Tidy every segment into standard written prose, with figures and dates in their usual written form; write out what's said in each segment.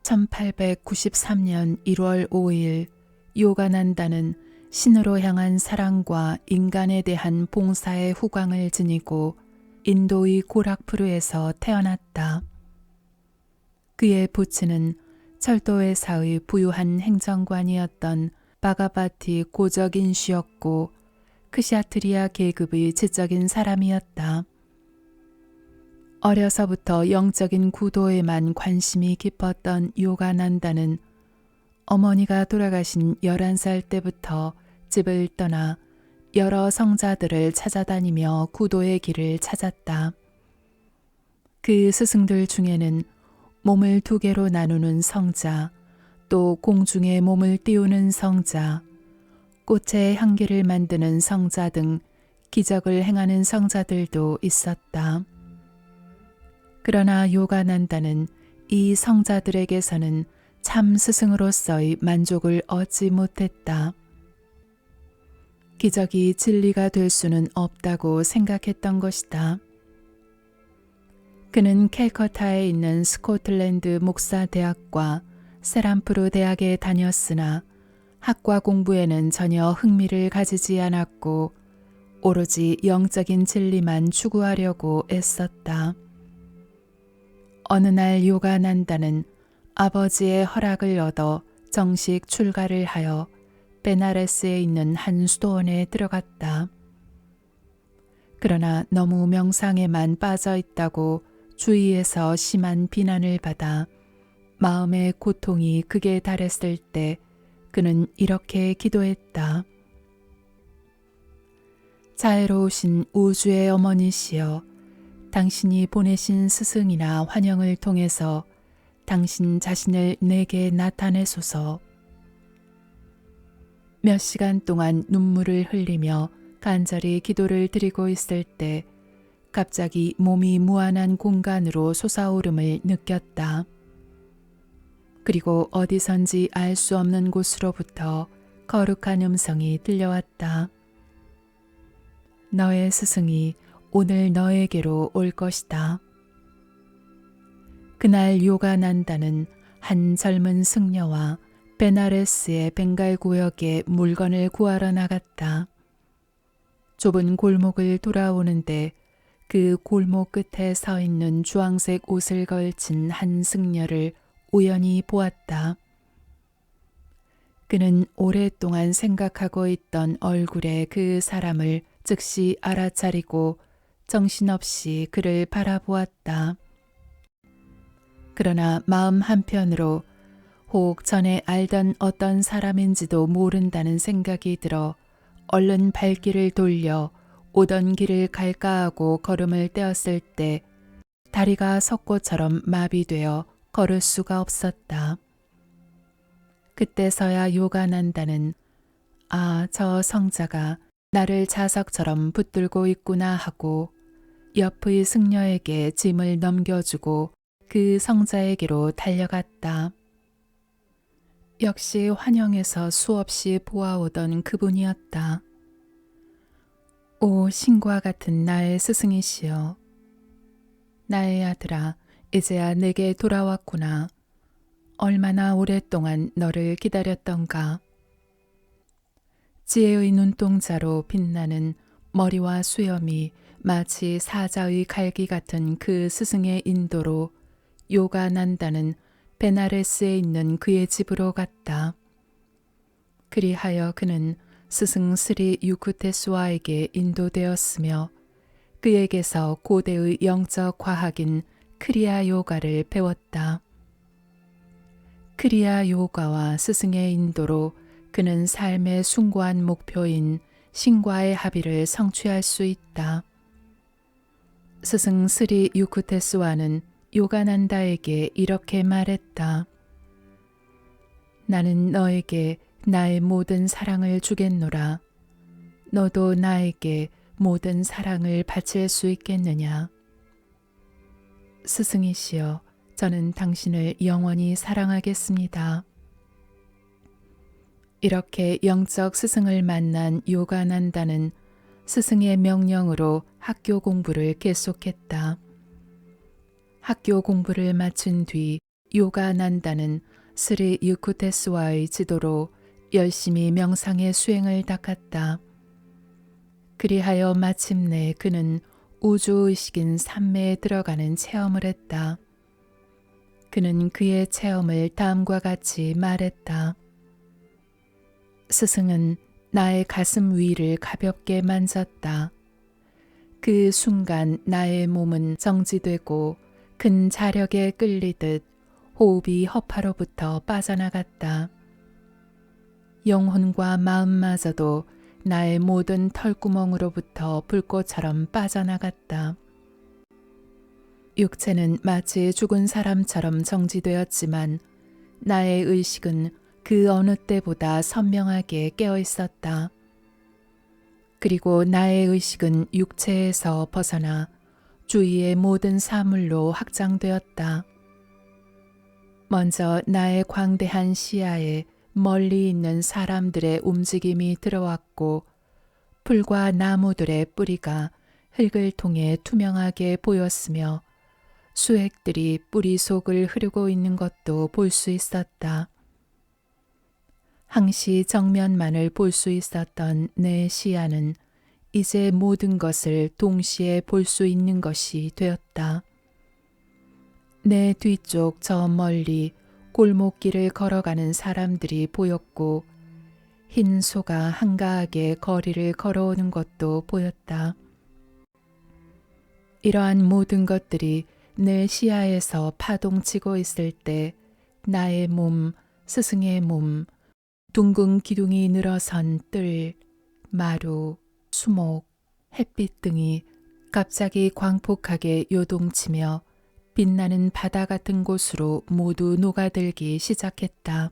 1893년 1월 5일 요가난다는 신으로 향한 사랑과 인간에 대한 봉사의 후광을 지니고 인도의 고락푸르에서 태어났다. 그의 부친은 철도회사의 부유한 행정관이었던 바가바티 고적인씨였고 크샤트리아 계급의 지적인 사람이었다. 어려서부터 영적인 구도에만 관심이 깊었던 요가난다는 어머니가 돌아가신 11살 때부터 집을 떠나 여러 성자들을 찾아다니며 구도의 길을 찾았다. 그 스승들 중에는 몸을 두 개로 나누는 성자, 또 공중에 몸을 띄우는 성자, 꽃의 향기를 만드는 성자 등 기적을 행하는 성자들도 있었다. 그러나 요가난다는 이 성자들에게서는 참 스승으로서의 만족을 얻지 못했다. 기적이 진리가 될 수는 없다고 생각했던 것이다. 그는 캘커타에 있는 스코틀랜드 목사대학과 세람프루 대학에 다녔으나 학과 공부에는 전혀 흥미를 가지지 않았고 오로지 영적인 진리만 추구하려고 애썼다. 어느 날 요가난다는 아버지의 허락을 얻어 정식 출가를 하여 베나레스에 있는 한 수도원에 들어갔다. 그러나 너무 명상에만 빠져 있다고 주위에서 심한 비난을 받아 마음의 고통이 극에 달했을 때 그는 이렇게 기도했다. 자애로우신 우주의 어머니시여, 당신이 보내신 스승이나 환영을 통해서 당신 자신을 내게 나타내소서. 몇 시간 동안 눈물을 흘리며 간절히 기도를 드리고 있을 때 갑자기 몸이 무한한 공간으로 솟아오름을 느꼈다. 그리고 어디선지 알 수 없는 곳으로부터 거룩한 음성이 들려왔다. 너의 스승이 오늘 너에게로 올 것이다. 그날 요가난다는 한 젊은 승려와 베나레스의 벵갈 구역에 물건을 구하러 나갔다. 좁은 골목을 돌아오는데 그 골목 끝에 서 있는 주황색 옷을 걸친 한 승려를 우연히 보았다. 그는 오랫동안 생각하고 있던 얼굴의 그 사람을 즉시 알아차리고 정신없이 그를 바라보았다. 그러나 마음 한편으로 혹 전에 알던 어떤 사람인지도 모른다는 생각이 들어 얼른 발길을 돌려 오던 길을 갈까 하고 걸음을 떼었을 때 다리가 석고처럼 마비되어 걸을 수가 없었다. 그때서야 요가난다는 저 성자가 나를 자석처럼 붙들고 있구나 하고 옆의 승려에게 짐을 넘겨주고 그 성자에게로 달려갔다. 역시 환영에서 수없이 보아오던 그분이었다. 오 신과 같은 나의 스승이시여, 나의 아들아, 이제야 내게 돌아왔구나. 얼마나 오랫동안 너를 기다렸던가. 지혜의 눈동자로 빛나는 머리와 수염이 마치 사자의 갈기 같은 그 스승의 인도로 요가난다는 베나레스에 있는 그의 집으로 갔다. 그리하여 그는 스승 스리 유쿠테스와에게 인도되었으며 그에게서 고대의 영적 과학인 크리아 요가를 배웠다. 크리아 요가와 스승의 인도로 그는 삶의 숭고한 목표인 신과의 합의를 성취할 수 있다. 스승 스리 유쿠테스와는 요가난다에게 이렇게 말했다. 나는 너에게 나의 모든 사랑을 주겠노라. 너도 나에게 모든 사랑을 바칠 수 있겠느냐. 스승이시여, 저는 당신을 영원히 사랑하겠습니다. 이렇게 영적 스승을 만난 요가난다는 스승의 명령으로 학교 공부를 계속했다. 학교 공부를 마친 뒤 요가난다는 스리 유쿠테스와의 지도로 열심히 명상의 수행을 닦았다. 그리하여 마침내 그는 우주의식인 삼매에 들어가는 체험을 했다. 그는 그의 체험을 다음과 같이 말했다. 스승은 나의 가슴 위를 가볍게 만졌다. 그 순간 나의 몸은 정지되고 큰 자력에 끌리듯 호흡이 허파로부터 빠져나갔다. 영혼과 마음마저도 나의 모든 털구멍으로부터 불꽃처럼 빠져나갔다. 육체는 마치 죽은 사람처럼 정지되었지만 나의 의식은 그 어느 때보다 선명하게 깨어 있었다. 그리고 나의 의식은 육체에서 벗어나 주위의 모든 사물로 확장되었다. 먼저 나의 광대한 시야에 멀리 있는 사람들의 움직임이 들어왔고 풀과 나무들의 뿌리가 흙을 통해 투명하게 보였으며 수액들이 뿌리 속을 흐르고 있는 것도 볼 수 있었다. 항시 정면만을 볼 수 있었던 내 시야는 이제 모든 것을 동시에 볼 수 있는 것이 되었다. 내 뒤쪽 저 멀리 골목길을 걸어가는 사람들이 보였고 흰 소가 한가하게 거리를 걸어오는 것도 보였다. 이러한 모든 것들이 내 시야에서 파동치고 있을 때 나의 몸, 스승의 몸, 둥근 기둥이 늘어선 뜰, 마루, 수목, 햇빛 등이 갑자기 광폭하게 요동치며 빛나는 바다 같은 곳으로 모두 녹아들기 시작했다.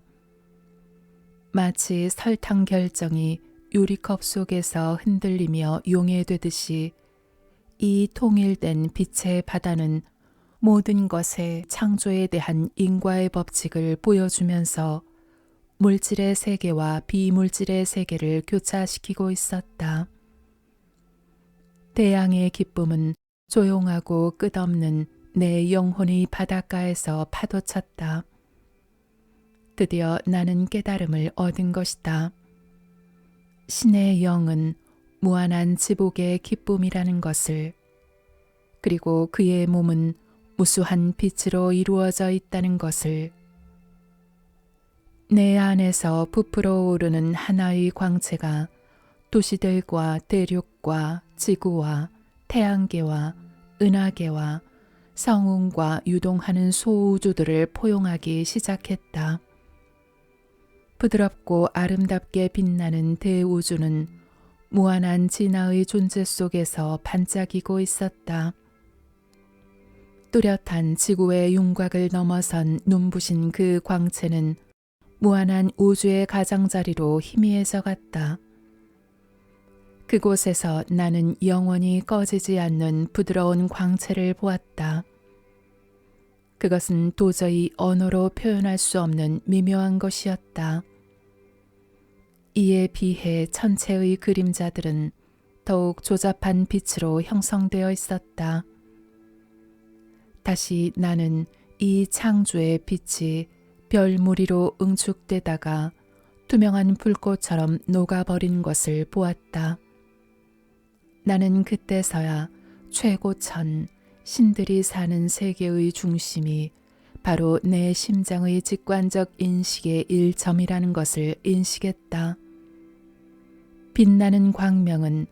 마치 설탕 결정이 유리컵 속에서 흔들리며 용해되듯이 이 통일된 빛의 바다는 모든 것의 창조에 대한 인과의 법칙을 보여주면서 물질의 세계와 비물질의 세계를 교차시키고 있었다. 태양의 기쁨은 조용하고 끝없는 내 영혼의 바닷가에서 파도쳤다. 드디어 나는 깨달음을 얻은 것이다. 신의 영은 무한한 지복의 기쁨이라는 것을, 그리고 그의 몸은 무수한 빛으로 이루어져 있다는 것을, 내 안에서 부풀어 오르는 하나의 광채가 도시들과 대륙과 지구와 태양계와 은하계와 성운과 유동하는 소우주들을 포용하기 시작했다. 부드럽고 아름답게 빛나는 대우주는 무한한 진화의 존재 속에서 반짝이고 있었다. 뚜렷한 지구의 윤곽을 넘어선 눈부신 그 광채는 무한한 우주의 가장자리로 희미해져 갔다. 그곳에서 나는 영원히 꺼지지 않는 부드러운 광채를 보았다. 그것은 도저히 언어로 표현할 수 없는 미묘한 것이었다. 이에 비해 천체의 그림자들은 더욱 조잡한 빛으로 형성되어 있었다. 다시 나는 이 창조의 빛이 별무리로 응축되다가 투명한 불꽃처럼 녹아버린 것을 보았다. 나는 그때서야 최고천, 신들이 사는 세계의 중심이 바로 내 심장의 직관적 인식의 일점이라는 것을 인식했다. 빛나는 광명은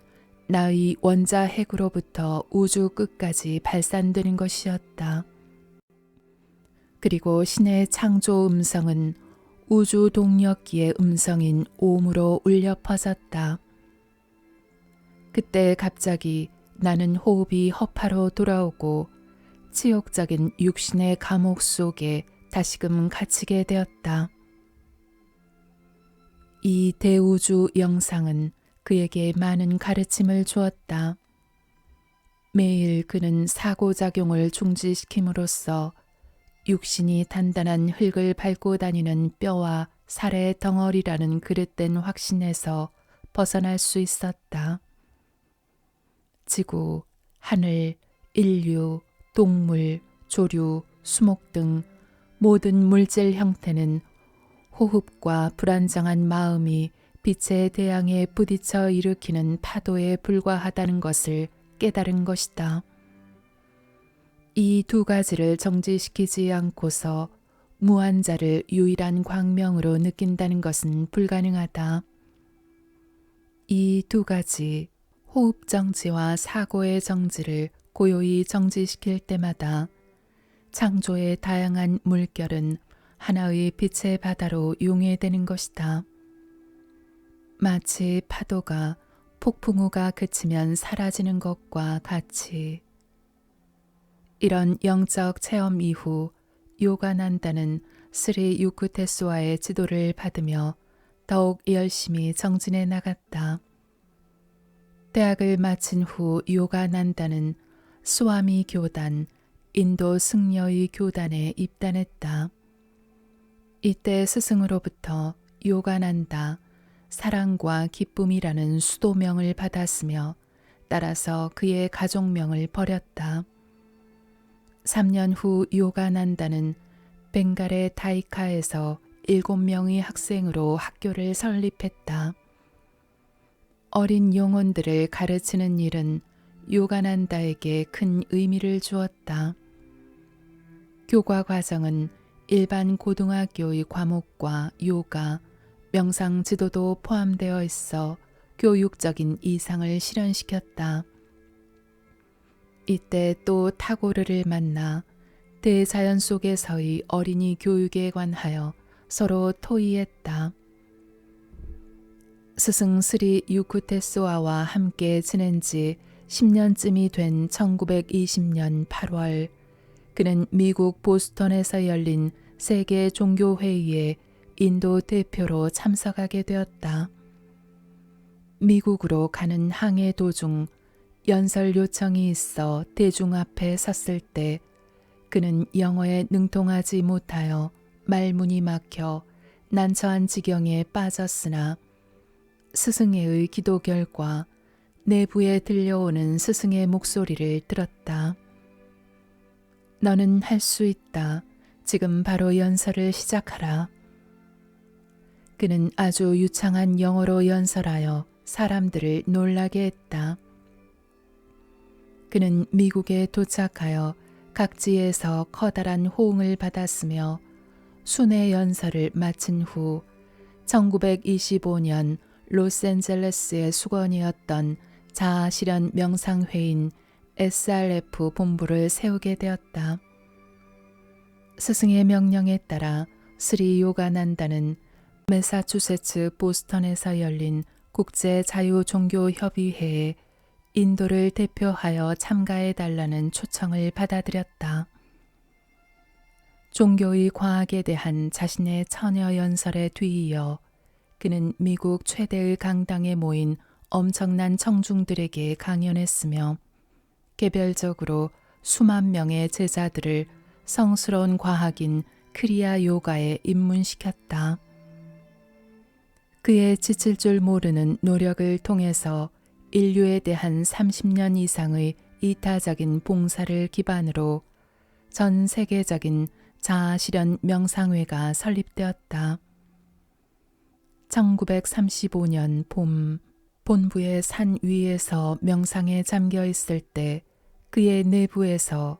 나의 원자 핵으로부터 우주 끝까지 발산되는 것이었다. 그리고 신의 창조 음성은 우주 동력기의 음성인 옴으로 울려 퍼졌다. 그때 갑자기 나는 호흡이 허파로 돌아오고 치욕적인 육신의 감옥 속에 다시금 갇히게 되었다. 이 대우주 영상은 그에게 많은 가르침을 주었다. 매일 그는 사고작용을 중지시킴으로써 육신이 단단한 흙을 밟고 다니는 뼈와 살의 덩어리라는 그릇된 확신에서 벗어날 수 있었다. 지구, 하늘, 인류, 동물, 조류, 수목 등 모든 물질 형태는 호흡과 불안정한 마음이 빛의 대양에 부딪혀 일으키는 파도에 불과하다는 것을 깨달은 것이다. 이 두 가지를 정지시키지 않고서 무한자를 유일한 광명으로 느낀다는 것은 불가능하다. 이 두 가지, 호흡 정지와 사고의 정지를 고요히 정지시킬 때마다 창조의 다양한 물결은 하나의 빛의 바다로 용해되는 것이다. 마치 파도가 폭풍우가 그치면 사라지는 것과 같이. 이런 영적 체험 이후 요가난다는 스리 유쿠테스와의 지도를 받으며 더욱 열심히 정진해 나갔다. 대학을 마친 후 요가난다는 스와미 교단, 인도 승려의 교단에 입단했다. 이때 스승으로부터 요가난다, 사랑과 기쁨이라는 수도명을 받았으며 따라서 그의 가족명을 버렸다. 3년 후 요가난다는 벵갈의 다이카에서 7명의 학생으로 학교를 설립했다. 어린 영혼들을 가르치는 일은 요가난다에게 큰 의미를 주었다. 교과 과정은 일반 고등학교의 과목과 요가, 명상 지도도 포함되어 있어 교육적인 이상을 실현시켰다. 이때 또 타고르를 만나 대자연 속에서의 어린이 교육에 관하여 서로 토의했다. 스승 스리 유쿠테스와와 함께 지낸 지 10년쯤이 된 1920년 8월, 그는 미국 보스턴에서 열린 세계 종교회의에 인도 대표로 참석하게 되었다. 미국으로 가는 항해 도중 연설 요청이 있어 대중 앞에 섰을 때 그는 영어에 능통하지 못하여 말문이 막혀 난처한 지경에 빠졌으나 스승의 기도 결과 내부에 들려오는 스승의 목소리를 들었다. 너는 할 수 있다. 지금 바로 연설을 시작하라. 그는 아주 유창한 영어로 연설하여 사람들을 놀라게 했다. 그는 미국에 도착하여 각지에서 커다란 호응을 받았으며 순회 연설을 마친 후 1925년 로스앤젤레스의 수건이었던 자아실현 명상회인 SRF 본부를 세우게 되었다. 스승의 명령에 따라 스리 요가난다는 매사추세츠 보스턴에서 열린 국제자유종교협의회에 인도를 대표하여 참가해달라는 초청을 받아들였다. 종교의 과학에 대한 자신의 처녀 연설에 뒤이어 그는 미국 최대의 강당에 모인 엄청난 청중들에게 강연했으며 개별적으로 수만 명의 제자들을 성스러운 과학인 크리아 요가에 입문시켰다. 그의 지칠 줄 모르는 노력을 통해서 인류에 대한 30년 이상의 이타적인 봉사를 기반으로 전 세계적인 자아실현 명상회가 설립되었다. 1935년 봄, 본부의 산 위에서 명상에 잠겨 있을 때 그의 내부에서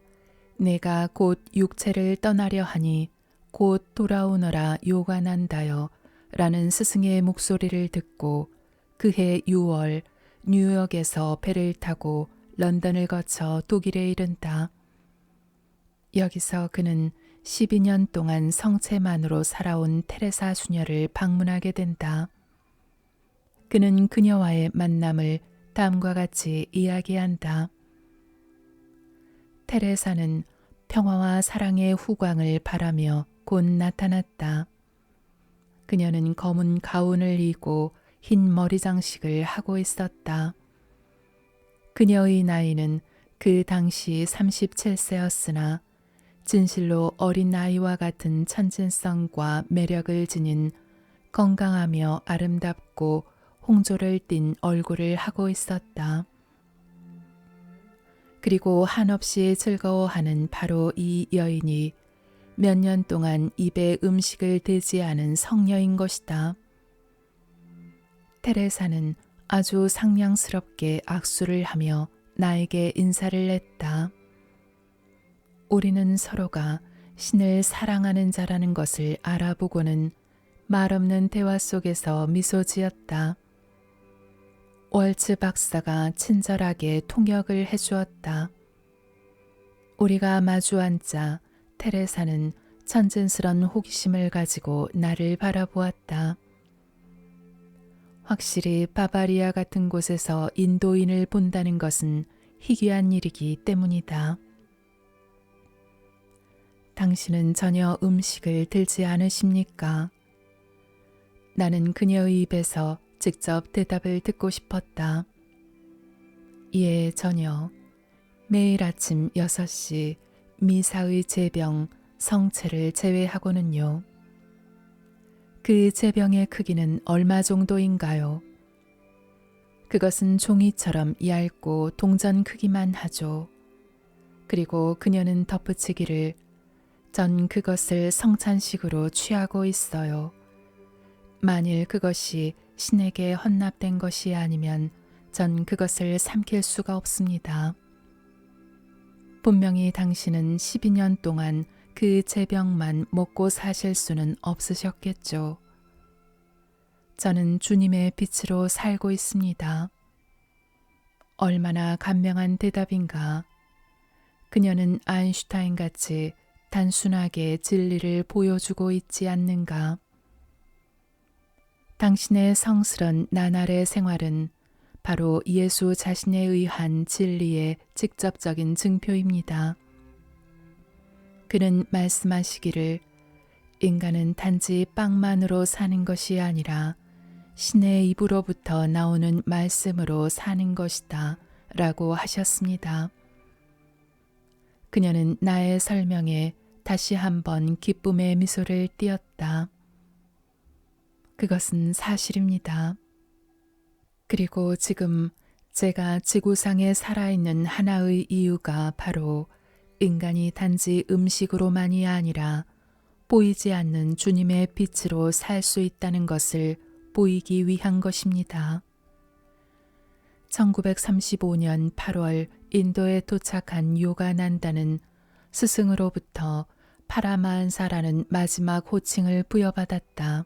내가 곧 육체를 떠나려 하니 곧 돌아오너라 요가난다여 라는 스승의 목소리를 듣고 그해 6월 뉴욕에서 배를 타고 런던을 거쳐 독일에 이른다. 여기서 그는 12년 동안 성체만으로 살아온 테레사 수녀를 방문하게 된다. 그는 그녀와의 만남을 다음과 같이 이야기한다. 테레사는 평화와 사랑의 후광을 바라며 곧 나타났다. 그녀는 검은 가운을 입고 흰 머리 장식을 하고 있었다. 그녀의 나이는 그 당시 37세였으나 진실로 어린 아이와 같은 천진성과 매력을 지닌 건강하며 아름답고 홍조를 띤 얼굴을 하고 있었다. 그리고 한없이 즐거워하는 바로 이 여인이 몇 년 동안 입에 음식을 대지 않은 성녀인 것이다. 테레사는 아주 상냥스럽게 악수를 하며 나에게 인사를 했다. 우리는 서로가 신을 사랑하는 자라는 것을 알아보고는 말없는 대화 속에서 미소 지었다. 월츠 박사가 친절하게 통역을 해주었다. 우리가 마주 앉자 테레사는 천진스런 호기심을 가지고 나를 바라보았다. 확실히 바바리아 같은 곳에서 인도인을 본다는 것은 희귀한 일이기 때문이다. 당신은 전혀 음식을 들지 않으십니까? 나는 그녀의 입에서 직접 대답을 듣고 싶었다. 예, 전혀. 매일 아침 6시 미사의 제병 성체를 제외하고는요. 그 제병의 크기는 얼마 정도인가요? 그것은 종이처럼 얇고 동전 크기만 하죠. 그리고 그녀는 덧붙이기를 전 그것을 성찬식으로 취하고 있어요. 만일 그것이 신에게 헌납된 것이 아니면 전 그것을 삼킬 수가 없습니다. 분명히 당신은 12년 동안 그 제병만 먹고 사실 수는 없으셨겠죠. 저는 주님의 빛으로 살고 있습니다. 얼마나 간명한 대답인가. 그녀는 아인슈타인 같이 단순하게 진리를 보여주고 있지 않는가. 당신의 성스런 나날의 생활은 바로 예수 자신에 의한 진리의 직접적인 증표입니다. 그는 말씀하시기를 인간은 단지 빵만으로 사는 것이 아니라 신의 입으로부터 나오는 말씀으로 사는 것이다 라고 하셨습니다. 그녀는 나의 설명에 다시 한번 기쁨의 미소를 띄었다. 그것은 사실입니다. 그리고 지금 제가 지구상에 살아있는 하나의 이유가 바로 인간이 단지 음식으로만이 아니라 보이지 않는 주님의 빛으로 살 수 있다는 것을 보이기 위한 것입니다. 1935년 8월 인도에 도착한 요가난다는 스승으로부터 파라마한사라는 마지막 호칭을 부여받았다.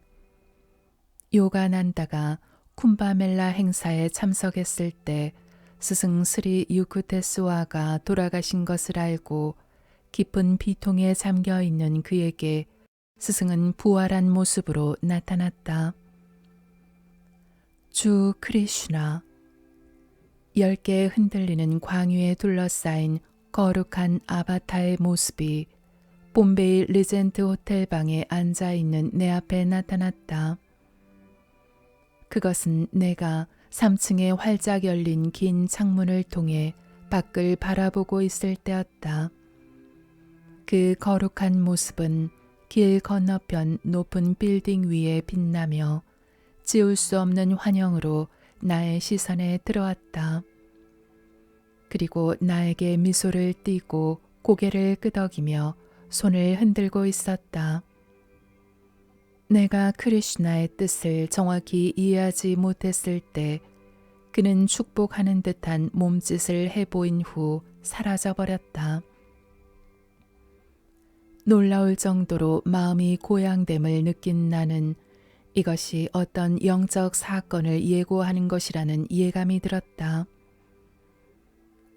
요가난다가 쿰바멜라 행사에 참석했을 때 스승 스리 유쿠테스와가 돌아가신 것을 알고 깊은 비통에 잠겨 있는 그에게 스승은 부활한 모습으로 나타났다. 주 크리슈나. 10개의 흔들리는 광유에 둘러싸인 거룩한 아바타의 모습이 봄베이 리젠트 호텔 방에 앉아있는 내 앞에 나타났다. 그것은 내가 3층에 활짝 열린 긴 창문을 통해 밖을 바라보고 있을 때였다. 그 거룩한 모습은 길 건너편 높은 빌딩 위에 빛나며 지울 수 없는 환영으로 나의 시선에 들어왔다. 그리고 나에게 미소를 띠고 고개를 끄덕이며 손을 흔들고 있었다. 내가 크리슈나의 뜻을 정확히 이해하지 못했을 때 그는 축복하는 듯한 몸짓을 해보인 후 사라져버렸다. 놀라울 정도로 마음이 고양됨을 느낀 나는 이것이 어떤 영적 사건을 예고하는 것이라는 예감이 들었다.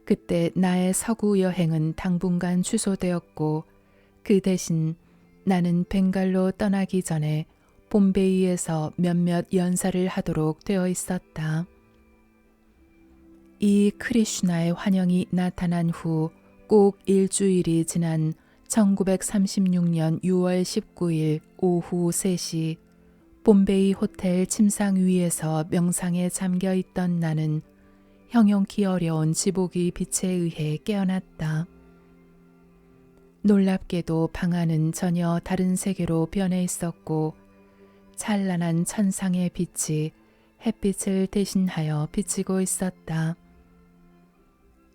그때 나의 서구 여행은 당분간 취소되었고 그 대신 나는 벵갈로 떠나기 전에 봄베이에서 몇몇 연사를 하도록 되어 있었다. 이 크리슈나의 환영이 나타난 후 꼭 일주일이 지난 1936년 6월 19일 오후 3시 봄베이 호텔 침상 위에서 명상에 잠겨 있던 나는 형용키 어려운 지복의 빛에 의해 깨어났다. 놀랍게도 방 안은 전혀 다른 세계로 변해 있었고 찬란한 천상의 빛이 햇빛을 대신하여 비치고 있었다.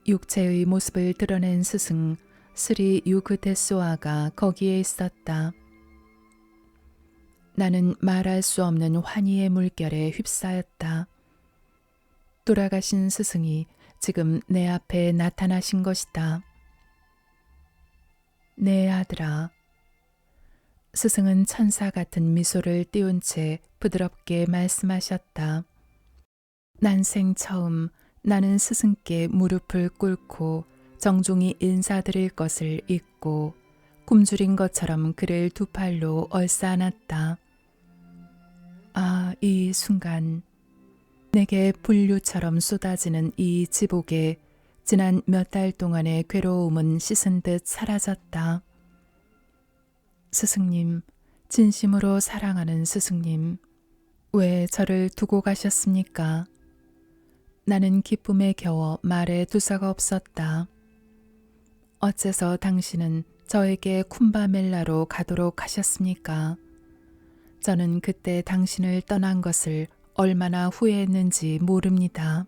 육체의 모습을 드러낸 스승 스리 유크테소아가 거기에 있었다. 나는 말할 수 없는 환희의 물결에 휩싸였다. 돌아가신 스승이 지금 내 앞에 나타나신 것이다. 내 아들아. 스승은 천사 같은 미소를 띄운 채 부드럽게 말씀하셨다. 난생 처음 나는 스승께 무릎을 꿇고 정중히 인사드릴 것을 잊고 굶주린 것처럼 그를 두 팔로 얼싸안았다. 아, 이 순간 내게 분류처럼 쏟아지는 이 지복에 지난 몇 달 동안의 괴로움은 씻은 듯 사라졌다. 스승님, 진심으로 사랑하는 스승님, 왜 저를 두고 가셨습니까? 나는 기쁨에 겨워 말에 두서가 없었다. 어째서 당신은 저에게 쿰바멜라로 가도록 하셨습니까? 저는 그때 당신을 떠난 것을 얼마나 후회했는지 모릅니다.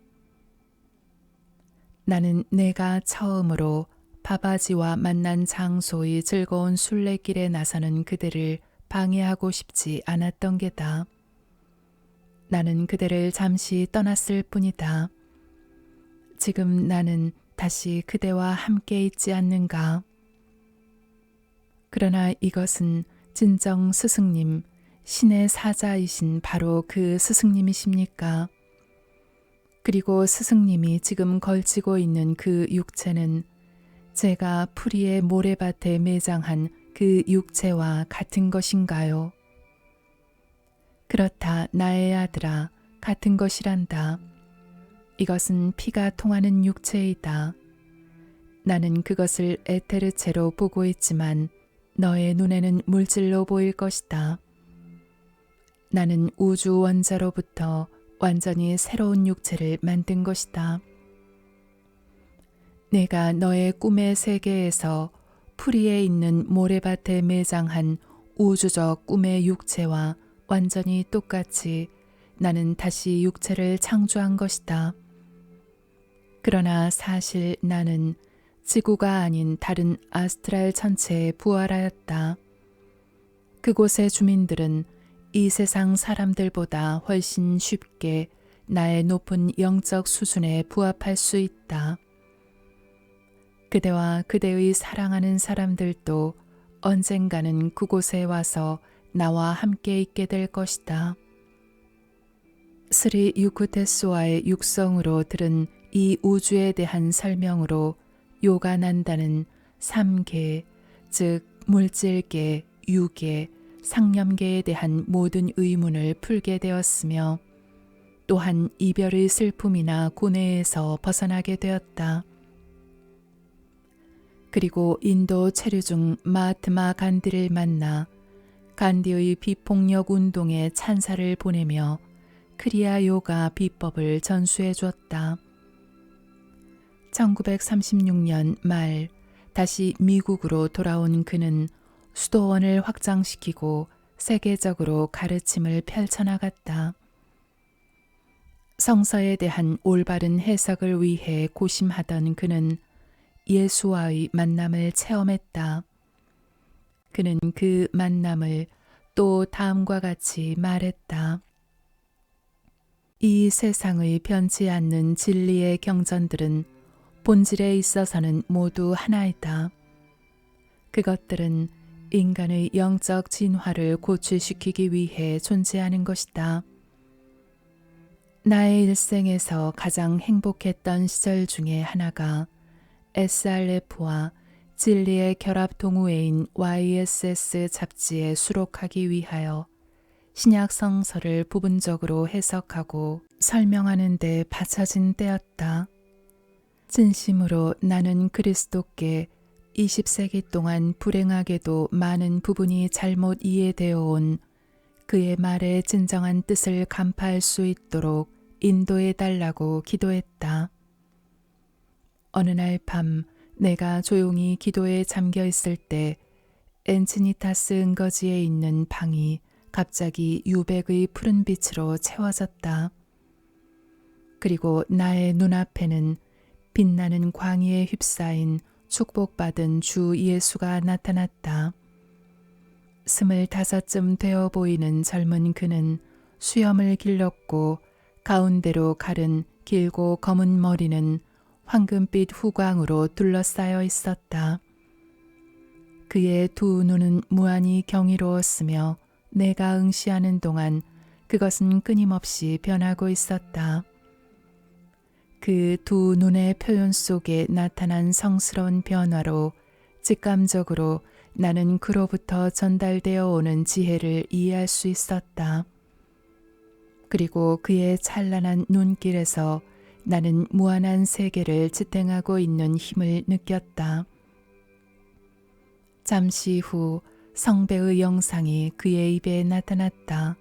나는 내가 처음으로 바바지와 만난 장소의 즐거운 순례길에 나서는 그대를 방해하고 싶지 않았던 게다. 나는 그대를 잠시 떠났을 뿐이다. 지금 나는 다시 그대와 함께 있지 않는가? 그러나 이것은 진정 스승님, 신의 사자이신 바로 그 스승님이십니까? 그리고 스승님이 지금 걸치고 있는 그 육체는 제가 풀이의 모래밭에 매장한 그 육체와 같은 것인가요? 그렇다, 나의 아들아, 같은 것이란다. 이것은 피가 통하는 육체이다. 나는 그것을 에테르체로 보고 있지만 너의 눈에는 물질로 보일 것이다. 나는 우주 원자로부터 완전히 새로운 육체를 만든 것이다. 내가 너의 꿈의 세계에서 풀이에 있는 모래밭에 매장한 우주적 꿈의 육체와 완전히 똑같이 나는 다시 육체를 창조한 것이다. 그러나 사실 나는 지구가 아닌 다른 아스트랄 천체에 부활하였다. 그곳의 주민들은 이 세상 사람들보다 훨씬 쉽게 나의 높은 영적 수준에 부합할 수 있다. 그대와 그대의 사랑하는 사람들도 언젠가는 그곳에 와서 나와 함께 있게 될 것이다. 스리 유쿠테스와의 육성으로 들은 이 우주에 대한 설명으로 요가난다는 3계, 즉 물질계, 유계, 상념계에 대한 모든 의문을 풀게 되었으며 또한 이별의 슬픔이나 고뇌에서 벗어나게 되었다. 그리고 인도 체류 중 마하트마 간디를 만나 간디의 비폭력 운동에 찬사를 보내며 크리아 요가 비법을 전수해 주었다. 1936년 말 다시 미국으로 돌아온 그는 수도원을 확장시키고 세계적으로 가르침을 펼쳐나갔다. 성서에 대한 올바른 해석을 위해 고심하던 그는 예수와의 만남을 체험했다. 그는 그 만남을 또 다음과 같이 말했다. 이 세상의 변치 않는 진리의 경전들은 본질에 있어서는 모두 하나이다. 그것들은 인간의 영적 진화를 고취시키기 위해 존재하는 것이다. 나의 일생에서 가장 행복했던 시절 중에 하나가 SRF와 진리의 결합 동호회인 YSS 잡지에 수록하기 위하여 신약 성서를 부분적으로 해석하고 설명하는 데 바쳐진 때였다. 진심으로 나는 그리스도께 20세기 동안 불행하게도 많은 부분이 잘못 이해되어 온 그의 말의 진정한 뜻을 간파할 수 있도록 인도해 달라고 기도했다. 어느 날 밤 내가 조용히 기도에 잠겨 있을 때 엔치니타스 은거지에 있는 방이 갑자기 유백의 푸른 빛으로 채워졌다. 그리고 나의 눈앞에는 빛나는 광희에 휩싸인 축복받은 주 예수가 나타났다. 25쯤 되어 보이는 젊은 그는 수염을 길렀고 가운데로 가른 길고 검은 머리는 황금빛 후광으로 둘러싸여 있었다. 그의 두 눈은 무한히 경이로웠으며 내가 응시하는 동안 그것은 끊임없이 변하고 있었다. 그 두 눈의 표현 속에 나타난 성스러운 변화로 직감적으로 나는 그로부터 전달되어 오는 지혜를 이해할 수 있었다. 그리고 그의 찬란한 눈길에서 나는 무한한 세계를 지탱하고 있는 힘을 느꼈다. 잠시 후 성배의 영상이 그의 입에 나타났다.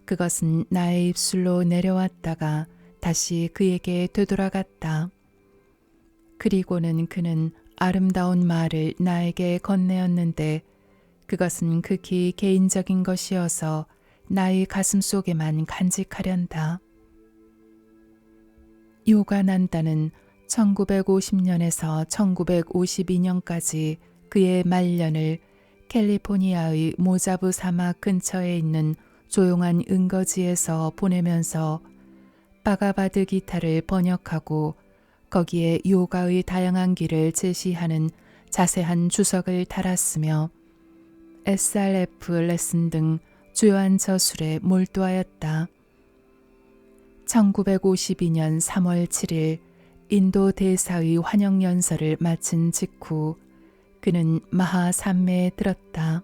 그것은 나의 입술로 내려왔다가 다시 그에게 되돌아갔다. 그리고는 그는 아름다운 말을 나에게 건네었는데 그것은 극히 개인적인 것이어서 나의 가슴 속에만 간직하련다. 요가난다는 1950년에서 1952년까지 그의 말년을 캘리포니아의 모자부 사막 근처에 있는 조용한 은거지에서 보내면서 바가바드 기타를 번역하고 거기에 요가의 다양한 길을 제시하는 자세한 주석을 달았으며 SRF 레슨 등 주요한 저술에 몰두하였다. 1952년 3월 7일 인도 대사의 환영 연설을 마친 직후 그는 마하산매에 들었다.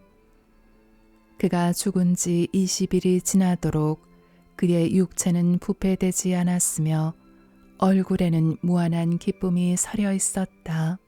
그가 죽은 지 20일이 지나도록 그의 육체는 부패되지 않았으며 얼굴에는 무한한 기쁨이 서려 있었다.